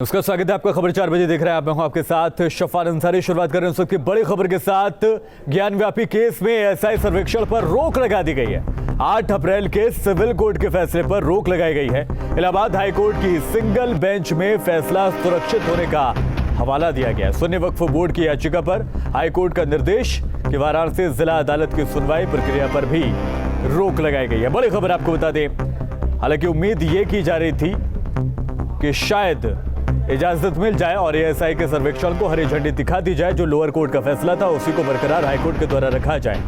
उसका स्वागत है आपका। खबर 4 बजे देख रहे हैं आप। मैं हूं आपके साथ शफान अंसारी। शुरुआत करें उस वक्त की बड़ी खबर के साथ। ज्ञानव्यापी केस में एएसआई सर्वेक्षण पर रोक लगा दी गई है। 8 अप्रैल के सिविल कोर्ट के फैसले पर रोक लगाई गई है। इलाहाबाद हाईकोर्ट की सिंगल बेंच में फैसला सुरक्षित होने का हवाला दिया गया। सुन्नी वक्फ बोर्ड की याचिका पर हाईकोर्ट का निर्देश कि वाराणसी जिला अदालत की सुनवाई प्रक्रिया पर भी रोक लगाई गई है। बड़ी खबर आपको बता दें, हालांकि उम्मीद ये की जा रही थी कि शायद इजाजत मिल जाए और एएसआई के सर्वेक्षण को हरी झंडी दिखा दी जाए। जो लोअर कोर्ट का फैसला था उसी को बरकरार हाईकोर्ट के द्वारा रखा जाए।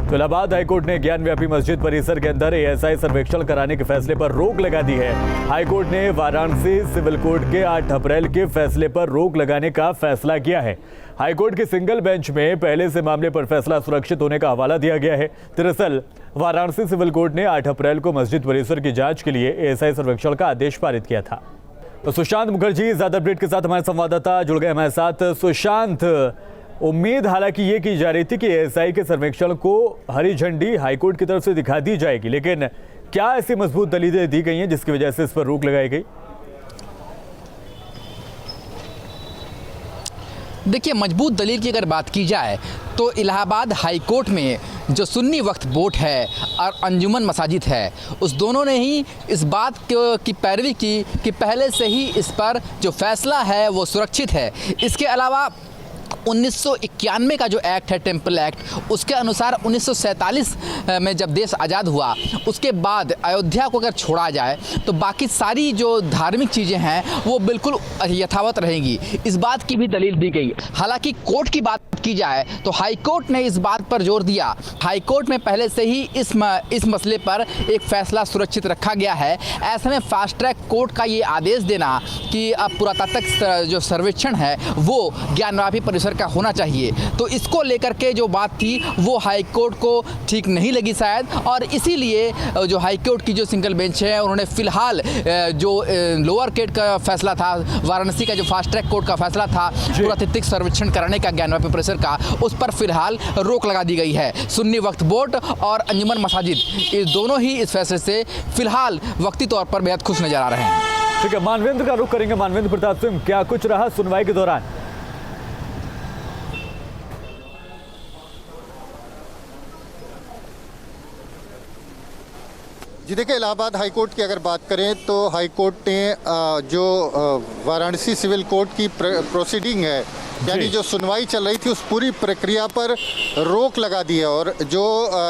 तो इलाहाबाद हाईकोर्ट ने ज्ञानव्यापी मस्जिद परिसर के अंदर एएसआई सर्वेक्षण कराने के फैसले पर रोक लगा दी है। हाईकोर्ट ने वाराणसी सिविल कोर्ट के 8 अप्रैल के फैसले पर रोक लगाने का फैसला किया है। हाईकोर्ट के सिंगल बेंच में पहले से मामले पर फैसला सुरक्षित होने का हवाला दिया गया है। दरअसल वाराणसी सिविल कोर्ट ने 8 अप्रैल को मस्जिद परिसर की जांच के लिए एएसआई सर्वेक्षण का आदेश पारित किया था। तो सुशांत मुखर्जी ज्यादा अपडेट के साथ हमारे संवाददाता जुड़ गए हमारे साथ। सुशांत, उम्मीद हालांकि ये की जा रही थी कि एएसआई के सर्वेक्षण को हरी झंडी हाईकोर्ट की तरफ से दिखा दी जाएगी, लेकिन क्या ऐसी मजबूत दलीलें दी गई हैं जिसकी वजह से इस पर रोक लगाई गई? देखिए, मजबूत दलील की अगर बात की जाए तो इलाहाबाद हाई कोर्ट में जो सुन्नी वक्फ बोर्ड है और अंजुमन मसाजिद है, उस दोनों ने ही इस बात की पैरवी की कि पहले से ही इस पर जो फैसला है वो सुरक्षित है। इसके अलावा 1991 का जो एक्ट है, टेम्पल एक्ट, उसके अनुसार 1947 में जब देश आज़ाद हुआ उसके बाद अयोध्या को अगर छोड़ा जाए तो बाकी सारी जो धार्मिक चीज़ें हैं वो बिल्कुल यथावत रहेंगी। इस बात की भी दलील दी गई। हालांकि कोर्ट की बात की जाए तो हाई कोर्ट ने इस बात पर जोर दिया। हाई कोर्ट में पहले से ही इस मसले पर एक फैसला सुरक्षित रखा गया है। ऐसे में फास्ट ट्रैक कोर्ट का ये आदेश देना कि अब पुरातात्विक जो सर्वेक्षण है वो ज्ञानव्यापी परिसर का होना चाहिए, तो इसको लेकर के जो बात थी वो हाई कोर्ट को ठीक नहीं लगी शायद, और इसीलिए जो हाई कोर्ट की जो सिंगल बेंच है उन्होंने फिलहाल जो लोअर कोर्ट का फैसला था, वाराणसी का जो फास्ट ट्रैक कोर्ट का फैसला था पुरातात्विक सर्वेक्षण कराने का ज्ञानव्यापी परिसर का, उस पर फिलहाल रोक लगा दी गई है। सुन्नी वक्फ बोर्ड और अंजुमन मसाजिद, ये दोनों ही इस फैसले से फिलहाल वक्ती तौर पर बेहद खुश नजर आ रहे हैं। ठीक है, मानवेंद्र का रुख करेंगे। मानवेंद्र प्रताप सिंह, क्या कुछ रहा सुनवाई के दौरान? जी देखिए, इलाहाबाद हाई कोर्ट की अगर बात करें तो हाई कोर्ट ने जो वाराणसी सिविल कोर्ट की प्रोसीडिंग है, यानी जो सुनवाई चल रही थी, उस पूरी प्रक्रिया पर रोक लगा दी है। और जो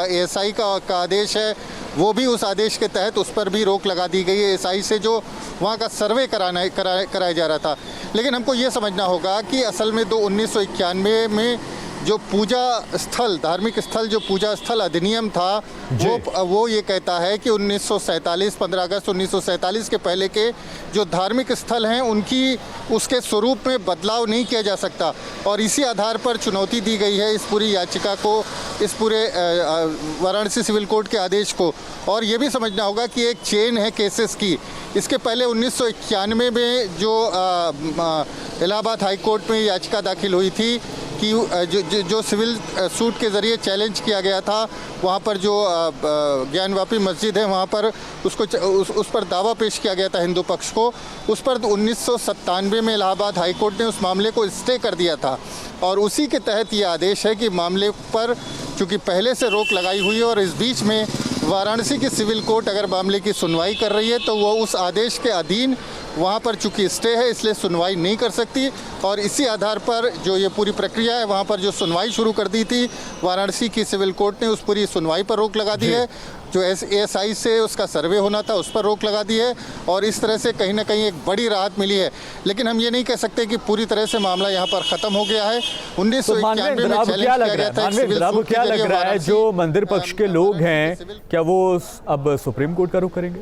एएसआई का आदेश है वो भी उस आदेश के तहत उस पर भी रोक लगा दी गई है। एएसआई से जो वहाँ का सर्वे कराया जा रहा था। लेकिन हमको ये समझना होगा कि असल में 1991 में जो पूजा स्थल, धार्मिक स्थल, जो पूजा स्थल अधिनियम था वो ये कहता है कि 1947 15 अगस्त 1947 के पहले के जो धार्मिक स्थल हैं उनकी उसके स्वरूप में बदलाव नहीं किया जा सकता। और इसी आधार पर चुनौती दी गई है इस पूरी याचिका को, इस पूरे वाराणसी सिविल कोर्ट के आदेश को। और ये भी समझना होगा कि एक चेन है केसेस की। इसके पहले 1991 में जो इलाहाबाद हाई कोर्ट में याचिका दाखिल हुई थी कि जो सिविल सूट के ज़रिए चैलेंज किया गया था, वहाँ पर जो ज्ञानव्यापी मस्जिद है वहाँ पर उस पर दावा पेश किया गया था हिंदू पक्ष को। उस पर 1997 में इलाहाबाद हाई कोर्ट ने उस मामले को स्टे कर दिया था। और उसी के तहत ये आदेश है कि मामले पर चूँकि पहले से रोक लगाई हुई है और इस बीच में वाराणसी की सिविल कोर्ट अगर मामले की सुनवाई कर रही है तो वो उस आदेश के अधीन वहाँ पर चूँकि स्टे है इसलिए सुनवाई नहीं कर सकती। और इसी आधार पर जो ये पूरी प्रक्रिया है, वहाँ पर जो सुनवाई शुरू कर दी थी वाराणसी की सिविल कोर्ट ने, उस पूरी सुनवाई पर रोक लगा दी है। जो एएसआई से उसका सर्वे होना था उस पर रोक लगा दी है। और इस तरह से कहीं ना कहीं एक बड़ी राहत मिली है। लेकिन हम ये नहीं कह सकते कि पूरी तरह से मामला यहाँ पर ख़त्म हो गया है। 1991 में चैलेंज किया गया था। क्या लग रहा है जो मंदिर पक्ष के लोग हैं, क्या वो अब सुप्रीम कोर्ट का रुख करेंगे?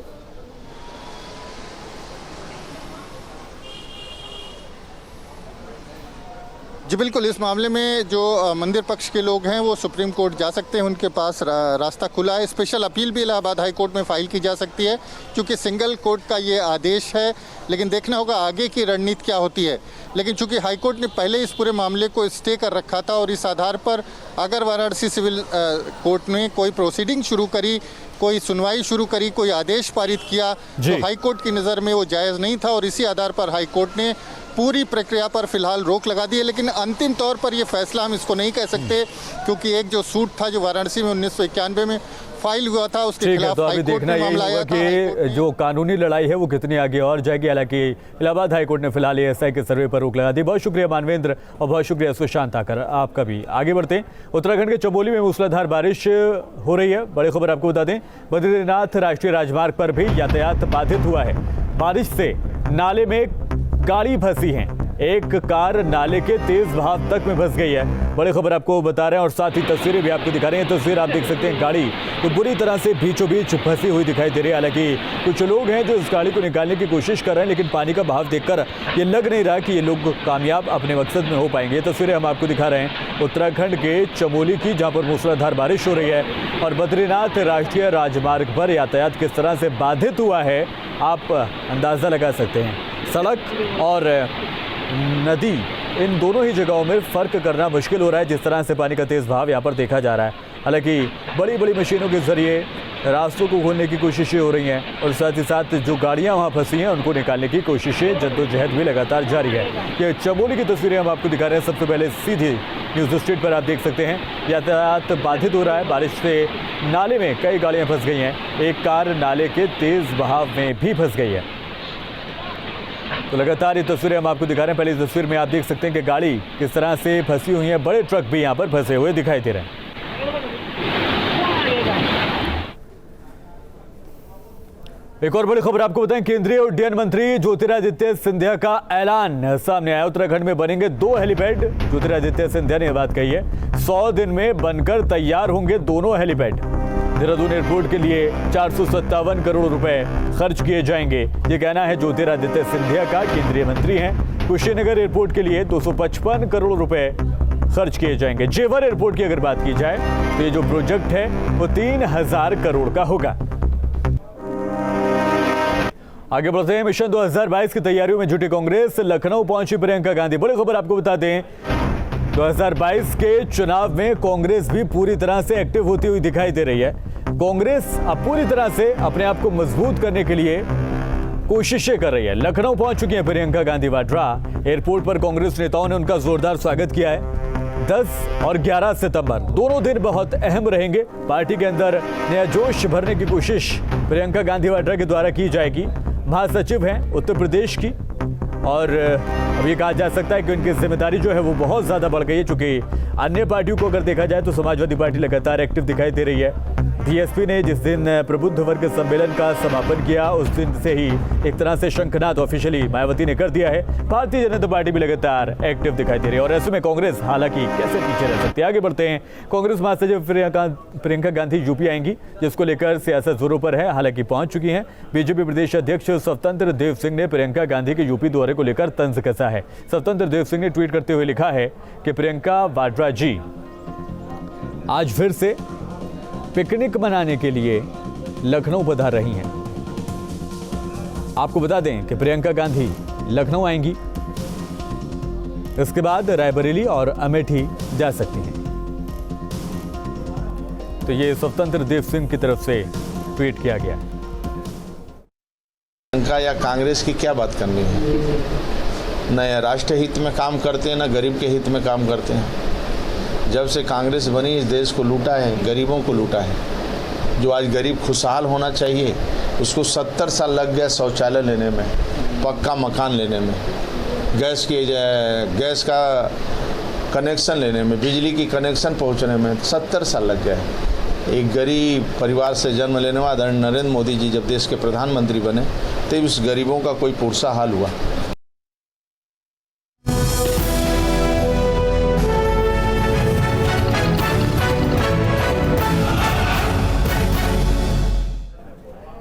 जी बिल्कुल, इस मामले में जो मंदिर पक्ष के लोग हैं वो सुप्रीम कोर्ट जा सकते हैं। उनके पास रास्ता खुला है। स्पेशल अपील भी इलाहाबाद हाई कोर्ट में फाइल की जा सकती है क्योंकि सिंगल कोर्ट का ये आदेश है। लेकिन देखना होगा आगे की रणनीति क्या होती है। लेकिन चूंकि हाई कोर्ट ने पहले इस पूरे मामले को स्टे कर रखा था और इस आधार पर अगर वाराणसी सिविल कोर्ट ने कोई प्रोसीडिंग शुरू करी कोई सुनवाई शुरू करी, कोई आदेश पारित किया, तो हाई कोर्ट की नज़र में वो जायज़ नहीं था और इसी आधार पर हाई कोर्ट ने पूरी प्रक्रिया पर फिलहाल रोक लगा दी है। लेकिन अंतिम तौर पर ये फैसला हम इसको नहीं कह सकते, क्योंकि एक जो सूट था जो वाराणसी में 1991 में फाइल हुआ था, उसके खिलाफ तो अभी देखना ये होगा कि जो कानूनी लड़ाई है वो कितनी आगे और जाएगी। हालांकि इलाहाबाद हाईकोर्ट ने फिलहाल एएसआई के सर्वे पर रोक लगा दी। बहुत शुक्रिया मानवेंद्र और बहुत शुक्रिया सुशांत आकर आपका भी। आगे बढ़ते हैं, उत्तराखंड के चमोली में मूसलाधार बारिश हो रही है। बड़ी खबर आपको बता दें, बद्रीनाथ राष्ट्रीय राजमार्ग पर भी यातायात बाधित हुआ है। बारिश से नाले में गाड़ी फंसी है, एक कार नाले के तेज बहाव तक में फंस गई है। बड़ी खबर आपको बता रहे हैं और साथ ही तस्वीरें भी आपको दिखा रहे हैं। तस्वीर आप देख सकते हैं, गाड़ी तो बुरी तरह से बीचों बीच फंसी हुई दिखाई दे रही है। हालांकि कुछ लोग हैं जो इस गाड़ी को निकालने की कोशिश कर रहे हैं, लेकिन पानी का बहाव देखकर ये लग नहीं रहा कि ये लोग कामयाब अपने मकसद में हो पाएंगे। तस्वीरें हम आपको दिखा रहे हैं उत्तराखंड के चमोली की, जहाँ पर मूसलाधार बारिश हो रही है और बद्रीनाथ राष्ट्रीय राजमार्ग पर यातायात किस तरह से बाधित हुआ है आप अंदाज़ा लगा सकते हैं। सड़क और नदी, इन दोनों ही जगहों में फ़र्क करना मुश्किल हो रहा है जिस तरह से पानी का तेज़ बहाव यहाँ पर देखा जा रहा है। हालांकि बड़ी बड़ी मशीनों के ज़रिए रास्तों को खोलने की कोशिशें हो रही हैं और साथ ही साथ जो गाड़ियाँ वहाँ फंसी हैं उनको निकालने की कोशिशें, जद्दोजहद भी लगातार जारी है। ये चमोली की तस्वीरें हम आपको दिखा रहे हैं। सबसे पहले सीधी न्यूज़ स्ट्रीट पर आप देख सकते हैं यातायात बाधित हो रहा है। बारिश से नाले में कई गाड़ियाँ फंस गई हैं, एक कार नाले के तेज़ बहाव में भी फंस गई है। तो लगातार ये तस्वीरें हम आपको दिखा रहे हैं। पहली तस्वीर में आप देख सकते हैं कि गाड़ी किस तरह से फंसी हुई है, बड़े ट्रक भी यहाँ पर फंसे हुए दिखाई दे रहे हैं। एक और बड़ी खबर आपको बताएं, केंद्रीय उड्डयन मंत्री ज्योतिरादित्य सिंधिया का ऐलान सामने आया। उत्तराखंड में बनेंगे 2 हेलीपैड। ज्योतिरादित्य सिंधिया ने यह बात कही है, 100 दिन में बनकर तैयार होंगे दोनों हेलीपैड। देहरादून एयरपोर्ट के लिए 457 करोड़ रुपए खर्च किए जाएंगे, ये कहना है ज्योतिरादित्य सिंधिया का। केंद्रीय मंत्री हैं। कुशीनगर एयरपोर्ट के लिए 255 करोड़ रुपए खर्च किए जाएंगे। जेवर एयरपोर्ट की अगर बात की जाए तो ये जो प्रोजेक्ट है वो 3000 करोड़ का होगा। आगे बढ़ते हैं, मिशन 2022 की तैयारियों में जुटी कांग्रेस, लखनऊ पहुंची प्रियंका गांधी। बड़ी खबर आपको बता दें, 2022 के चुनाव में कांग्रेस भी पूरी तरह से एक्टिव होती हुई दिखाई दे रही है। कांग्रेस अब पूरी तरह से अपने आप को मजबूत करने के लिए कोशिशें कर रही है। लखनऊ पहुंच चुकी हैं प्रियंका गांधी वाड्रा। एयरपोर्ट पर कांग्रेस नेताओं ने उनका जोरदार स्वागत किया है। 10 और 11 सितंबर दोनों दिन बहुत अहम रहेंगे। पार्टी के अंदर नया जोश भरने की कोशिश प्रियंका गांधी वाड्रा के द्वारा की जाएगी। महासचिव हैं उत्तर प्रदेश की और अब ये कहा जा सकता है कि उनकी जिम्मेदारी जो है वो बहुत ज़्यादा बढ़ गई है, चूँकि अन्य पार्टियों को अगर देखा जाए तो समाजवादी पार्टी लगातार एक्टिव दिखाई दे रही है। बीएसपी ने जिस दिन प्रबुद्ध वर्ग सम्मेलन का समापन किया उस दिन से ही एक तरह से शंखनाद ऑफिशियली मायावती ने कर दिया है। भारतीय जनता पार्टी भी लगातार एक्टिव दिखाई दे रही है और ऐसे में कांग्रेस हालांकि कैसे पीछे रह सकती है। आगे बढ़ते हैं, कांग्रेस महासचिव प्रियंका गांधी यूपी आएंगी, जिसको लेकर सियासत जोरों पर है। हालांकि पहुंच चुकी हैं। बीजेपी प्रदेश अध्यक्ष स्वतंत्र देव सिंह ने प्रियंका गांधी के यूपी दौरे को लेकर तंज कसा है। स्वतंत्र देव सिंह ने ट्वीट करते हुए लिखा है कि प्रियंका वाड्रा जी आज फिर से पिकनिक मनाने के लिए लखनऊ पधार रही हैं। आपको बता दें कि प्रियंका गांधी लखनऊ आएंगी, इसके बाद रायबरेली और अमेठी जा सकती हैं। तो ये स्वतंत्र देव सिंह की तरफ से ट्वीट किया गया। प्रियंका या कांग्रेस की क्या बात करनी है? न राष्ट्र हित में काम करते हैं, न गरीब के हित में काम करते हैं। जब से कांग्रेस बनी इस देश को लूटा है, गरीबों को लूटा है। जो आज गरीब खुशहाल होना चाहिए उसको 70 साल लग गया शौचालय लेने में, पक्का मकान लेने में, गैस का कनेक्शन लेने में, बिजली की कनेक्शन पहुंचने में 70 साल लग गया है। एक गरीब परिवार से जन्म लेने वाले नरेंद्र मोदी जी जब देश के प्रधानमंत्री बने तब इस गरीबों का कोई पुरसा हाल हुआ।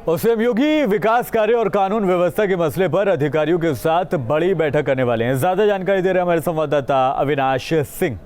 सीएम योगी विकास कार्य और कानून व्यवस्था के मसले पर अधिकारियों के साथ बड़ी बैठक करने वाले हैं। ज्यादा जानकारी दे रहे हैं हमारे संवाददाता अविनाश सिंह।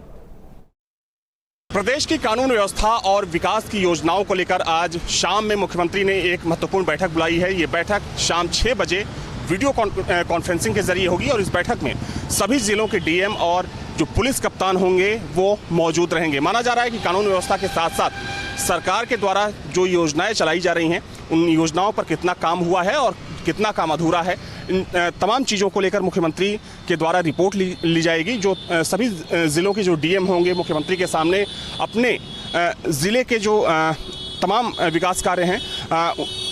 प्रदेश की कानून व्यवस्था और विकास की योजनाओं को लेकर आज शाम में मुख्यमंत्री ने एक महत्वपूर्ण बैठक बुलाई है। ये बैठक शाम 6 बजे वीडियो कॉन्फ्रेंसिंग के जरिए होगी और इस बैठक में सभी जिलों के डीएम और जो पुलिस कप्तान होंगे वो मौजूद रहेंगे। माना जा रहा है कि कानून व्यवस्था के साथ साथ सरकार के द्वारा जो योजनाएं चलाई जा रही हैं उन योजनाओं पर कितना काम हुआ है और कितना काम अधूरा है, इन तमाम चीज़ों को लेकर मुख्यमंत्री के द्वारा रिपोर्ट ली जाएगी। जो सभी ज़िलों के जो डीएम होंगे मुख्यमंत्री के सामने अपने ज़िले के जो तमाम विकास कार्य हैं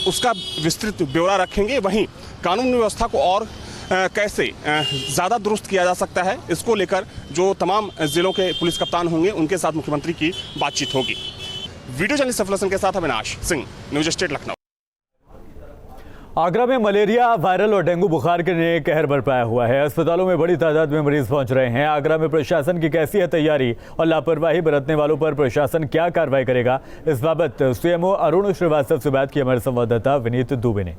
उसका विस्तृत ब्यौरा रखेंगे। वहीं कानून व्यवस्था को और कैसे ज़्यादा दुरुस्त किया जा सकता है, इसको लेकर जो तमाम ज़िलों के पुलिस कप्तान होंगे उनके साथ मुख्यमंत्री की बातचीत होगी। वीडियो जर्नलिस्ट सफल हसन के साथ अविनाश सिंह, न्यूज स्टेट लखनऊ। आगरा में मलेरिया, वायरल और डेंगू बुखार के नए कहर बरपाया हुआ है। अस्पतालों में बड़ी तादाद में मरीज पहुंच रहे हैं। आगरा में प्रशासन की कैसी है तैयारी और लापरवाही बरतने वालों पर प्रशासन क्या कार्रवाई करेगा, इस बाबत सीएमओ अरुण श्रीवास्तव से बात की हमारे संवाददाता विनीत दुबे ने।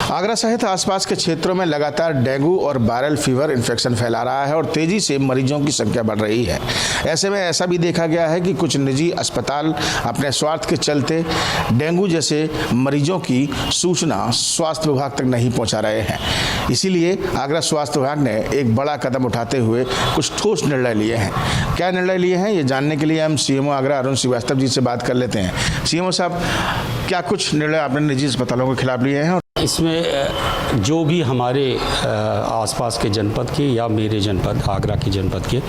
आगरा सहित आसपास के क्षेत्रों में लगातार डेंगू और वायरल फीवर इन्फेक्शन फैला रहा है और तेजी से मरीजों की संख्या बढ़ रही है। ऐसे में ऐसा भी देखा गया है कि कुछ निजी अस्पताल अपने स्वार्थ के चलते डेंगू जैसे मरीजों की सूचना स्वास्थ्य विभाग तक नहीं पहुंचा रहे हैं। इसीलिए आगरा स्वास्थ्य विभाग ने एक बड़ा कदम उठाते हुए कुछ ठोस निर्णय लिए हैं। क्या निर्णय लिए हैं, ये जानने के लिए हम सीएमओ आगरा अरुण श्रीवास्तव जी से बात कर लेते हैं। सीएमओ साहब, क्या कुछ निर्णय आपने निजी अस्पतालों के खिलाफ लिए हैं? इसमें जो भी हमारे आसपास के जनपद के या मेरे जनपद आगरा के जनपद के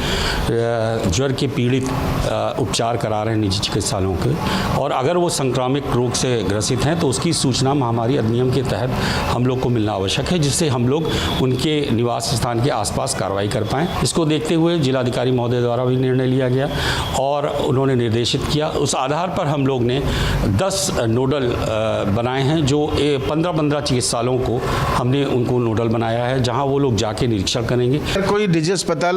ज्वर के पीड़ित उपचार करा रहे हैं निजी चिकित्सालयों के, और अगर वो संक्रामक रोग से ग्रसित हैं तो उसकी सूचना महामारी अधिनियम के तहत हम लोग को मिलना आवश्यक है, जिससे हम लोग उनके निवास स्थान के आसपास कार्रवाई कर पाएँ। इसको देखते हुए जिलाधिकारी महोदय द्वारा भी निर्णय लिया गया और उन्होंने निर्देशित किया। उस आधार पर हम लोग ने 10 नोडल बनाए हैं, जो 15 चिकित्सालयों को हमने उनको नोडल बनाया है, जहां वो लोग जाके निरीक्षण करेंगे। अगर कोई निजी अस्पताल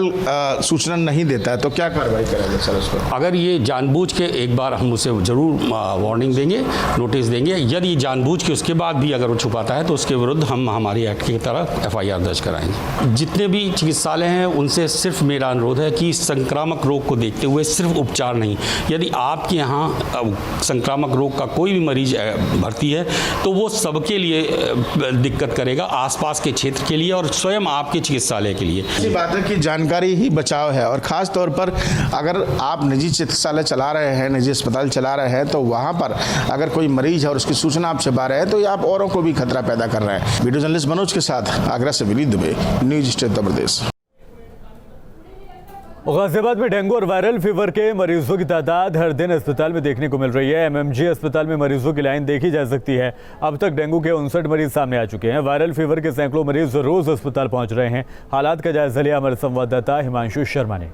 सूचना नहीं देता है तो क्या कार्रवाई करेंगे सर उस पर? अगर ये जानबूझ के, एक बार हम उसे जरूर वार्निंग देंगे, नोटिस देंगे। यदि जानबूझ के उसके बाद भी अगर वो छुपाता है तो उसके विरुद्ध हम हमारी एक्ट की तरह FIR दर्ज कराएंगे। जितने भी चिकित्सालय हैं उनसे सिर्फ मेरा अनुरोध है कि संक्रामक रोग को देखते हुए सिर्फ उपचार नहीं, यदि आपके यहाँ संक्रामक रोग का कोई भी मरीज भर्ती है तो वो सबके लिए दिक्कत करेगा, आसपास के क्षेत्र के लिए और स्वयं आपके चिकित्सालय के लिए। ऐसी बात है कि जानकारी ही बचाव है, और खास तौर पर अगर आप निजी चिकित्सालय चला रहे हैं, निजी अस्पताल चला रहे हैं, तो वहां पर अगर कोई मरीज है और उसकी सूचना आप छिपा रहे हैं तो आप औरों को भी खतरा पैदा कर रहे हैं। वीडियो जर्नलिस्ट मनोज के साथ आगरा से विनीत दुबे, न्यूज स्टेट उत्तर प्रदेश। गाजियाबाद में डेंगू और वायरल फीवर के मरीजों की तादाद हर दिन अस्पताल में देखने को मिल रही है। MMG अस्पताल में मरीजों की लाइन देखी जा सकती है। अब तक डेंगू के 59 मरीज सामने आ चुके हैं। वायरल फीवर के सैकड़ों मरीज रोज अस्पताल पहुंच रहे हैं। हालात का जायजा लिया हमारे संवाददाता हिमांशु शर्मा ने।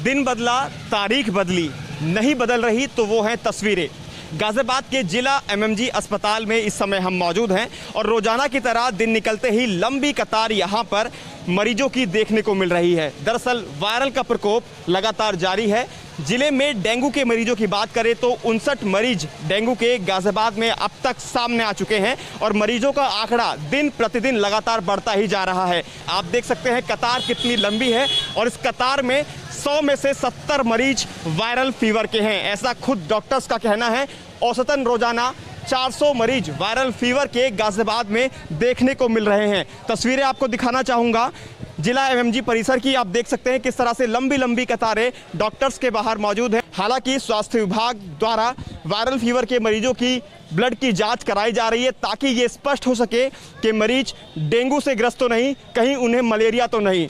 दिन बदला, तारीख बदली, नहीं बदल रही तो वो हैं तस्वीरें। गाजियाबाद के जिला MMG अस्पताल में इस समय हम मौजूद हैं और रोजाना की तरह दिन निकलते ही लंबी कतार यहाँ पर मरीजों की देखने को मिल रही है। दरअसल वायरल का प्रकोप लगातार जारी है। जिले में डेंगू के मरीजों की बात करें तो 59 मरीज डेंगू के गाजियाबाद में अब तक सामने आ चुके हैं और मरीजों का आंकड़ा दिन प्रतिदिन लगातार बढ़ता ही जा रहा है। आप देख सकते हैं कतार कितनी लंबी है और इस कतार में 100 में से 70 मरीज वायरल फीवर के हैं, ऐसा खुद डॉक्टर्स का कहना है। औसतन रोजाना 400 मरीज वायरल फीवर के गाजियाबाद में देखने को मिल रहे हैं। तस्वीरें आपको दिखाना चाहूँगा जिला MMG परिसर की। आप देख सकते हैं किस तरह से लंबी लंबी कतारें डॉक्टर्स के बाहर मौजूद हैं। हालांकि स्वास्थ्य विभाग द्वारा वायरल फीवर के मरीजों की ब्लड की जांच कराई जा रही है ताकि ये स्पष्ट हो सके कि मरीज डेंगू से ग्रस्त तो नहीं, कहीं उन्हें मलेरिया तो नहीं।